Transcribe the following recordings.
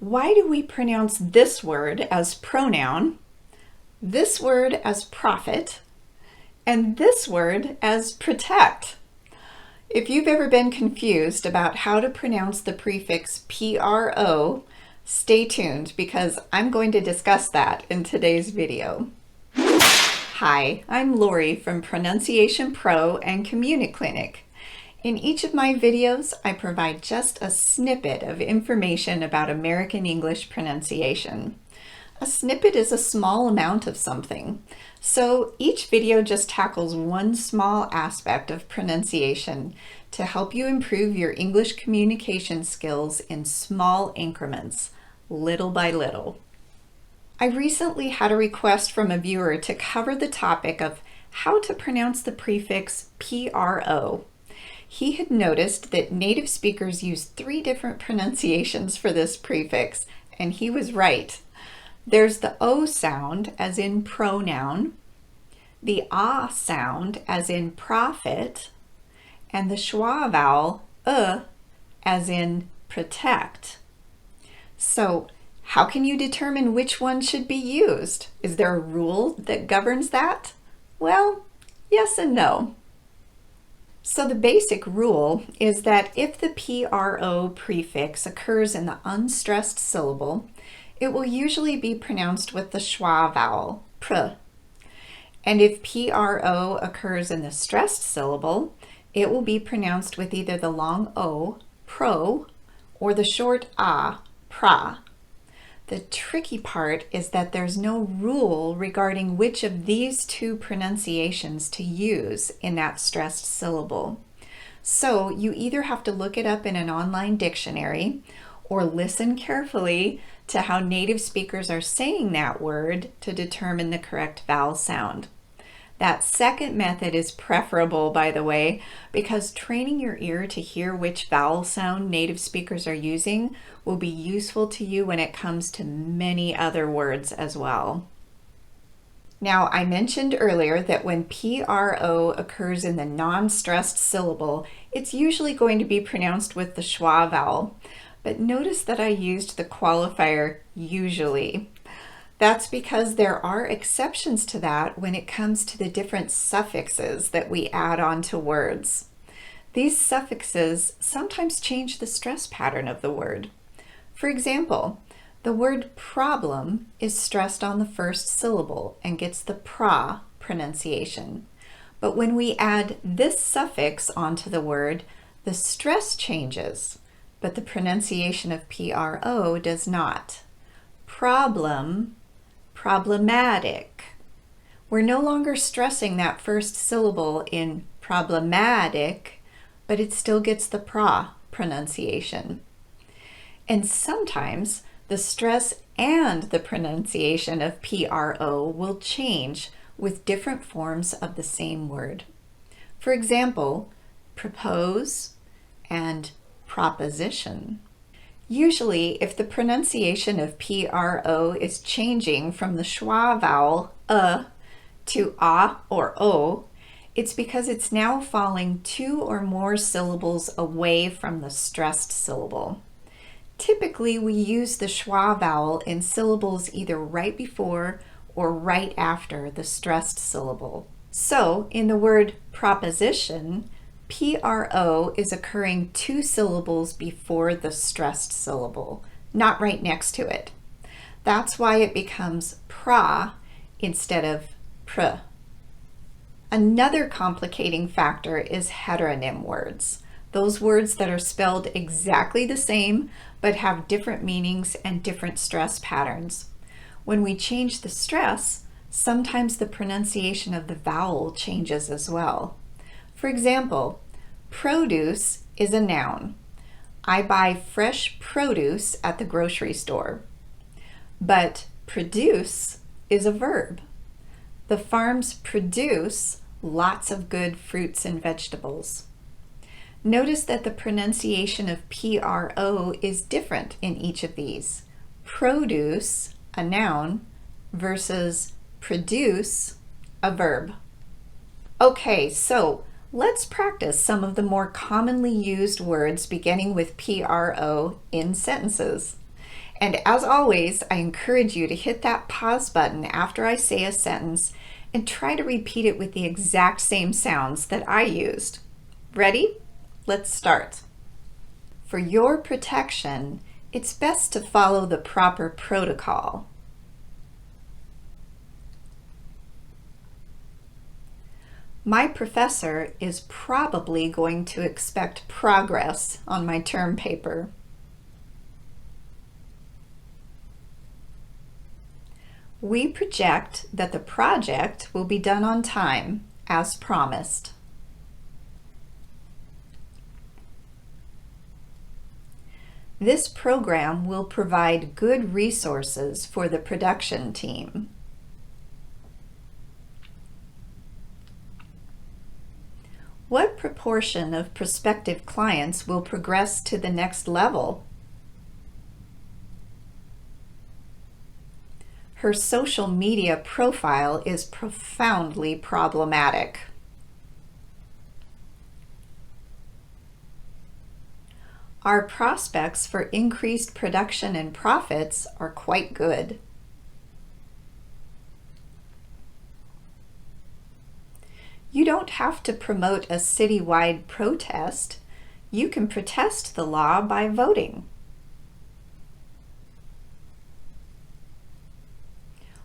Why do we pronounce this word as pronoun, this word as profit, and this word as protect? If you've ever been confused about how to pronounce the prefix PRO, stay tuned because I'm going to discuss that in today's video. Hi, I'm Lori from Pronunciation Pro and CommuniClinic. In each of my videos, I provide just a snippet of information about American English pronunciation. A snippet is a small amount of something, so each video just tackles one small aspect of pronunciation to help you improve your English communication skills in small increments, little by little. I recently had a request from a viewer to cover the topic of how to pronounce the prefix PRO. He had noticed that native speakers use 3 different pronunciations for this prefix, and he was right. There's the O sound, as in pronoun, the ah sound, as in profit, and the schwa vowel, as in protect. So, how can you determine which one should be used? Is there a rule that governs that? Well, yes and no. So the basic rule is that if the PRO prefix occurs in the unstressed syllable, it will usually be pronounced with the schwa vowel, pr. And if PRO occurs in the stressed syllable, it will be pronounced with either the long O, pro, or the short a, pra. The tricky part is that there's no rule regarding which of these 2 pronunciations to use in that stressed syllable. So you either have to look it up in an online dictionary or listen carefully to how native speakers are saying that word to determine the correct vowel sound. That second method is preferable, by the way, because training your ear to hear which vowel sound native speakers are using will be useful to you when it comes to many other words as well. Now, I mentioned earlier that when PRO occurs in the non-stressed syllable, it's usually going to be pronounced with the schwa vowel. But notice that I used the qualifier usually. That's because there are exceptions to that when it comes to the different suffixes that we add onto words. These suffixes sometimes change the stress pattern of the word. For example, the word problem is stressed on the first syllable and gets the pra pronunciation. But when we add this suffix onto the word, the stress changes, but the pronunciation of PRO does not. Problem, problematic. We're no longer stressing that first syllable in problematic, but it still gets the pra pronunciation. And sometimes the stress and the pronunciation of PRO will change with different forms of the same word. For example, propose and proposition. Usually, if the pronunciation of PRO is changing from the schwa vowel to a or o, it's because it's now falling 2 or more syllables away from the stressed syllable. Typically, we use the schwa vowel in syllables either right before or right after the stressed syllable. So, in the word proposition, PRO is occurring 2 syllables before the stressed syllable, not right next to it. That's why it becomes pra instead of pr. Another complicating factor is heteronym words, those words that are spelled exactly the same but have different meanings and different stress patterns. When we change the stress, sometimes the pronunciation of the vowel changes as well. For example, produce is a noun. I buy fresh produce at the grocery store. But produce is a verb. The farms produce lots of good fruits and vegetables. Notice that the pronunciation of PRO is different in each of these. Produce, a noun, versus produce, a verb. Okay, so let's practice some of the more commonly used words beginning with PRO in sentences. And as always, I encourage you to hit that pause button after I say a sentence and try to repeat it with the exact same sounds that I used. Ready? Let's start. For your protection, it's best to follow the proper protocol. My professor is probably going to expect progress on my term paper. We project that the project will be done on time, as promised. This program will provide good resources for the production team. What proportion of prospective clients will progress to the next level? Her social media profile is profoundly problematic. Our prospects for increased production and profits are quite good. You don't have to promote a citywide protest. You can protest the law by voting.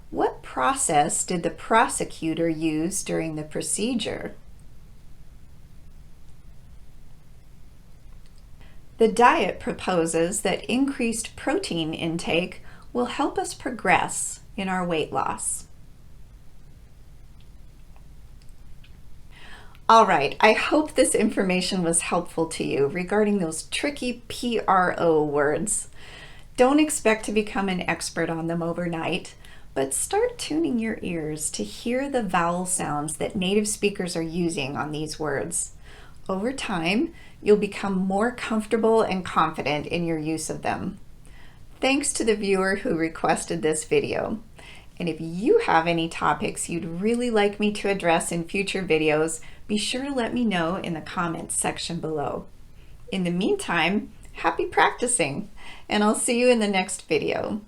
What process did the prosecutor use during the procedure? The diet proposes that increased protein intake will help us progress in our weight loss. All right, I hope this information was helpful to you regarding those tricky PRO words. Don't expect to become an expert on them overnight, but start tuning your ears to hear the vowel sounds that native speakers are using on these words. Over time, you'll become more comfortable and confident in your use of them. Thanks to the viewer who requested this video. And if you have any topics you'd really like me to address in future videos, be sure to let me know in the comments section below. In the meantime, happy practicing, and I'll see you in the next video.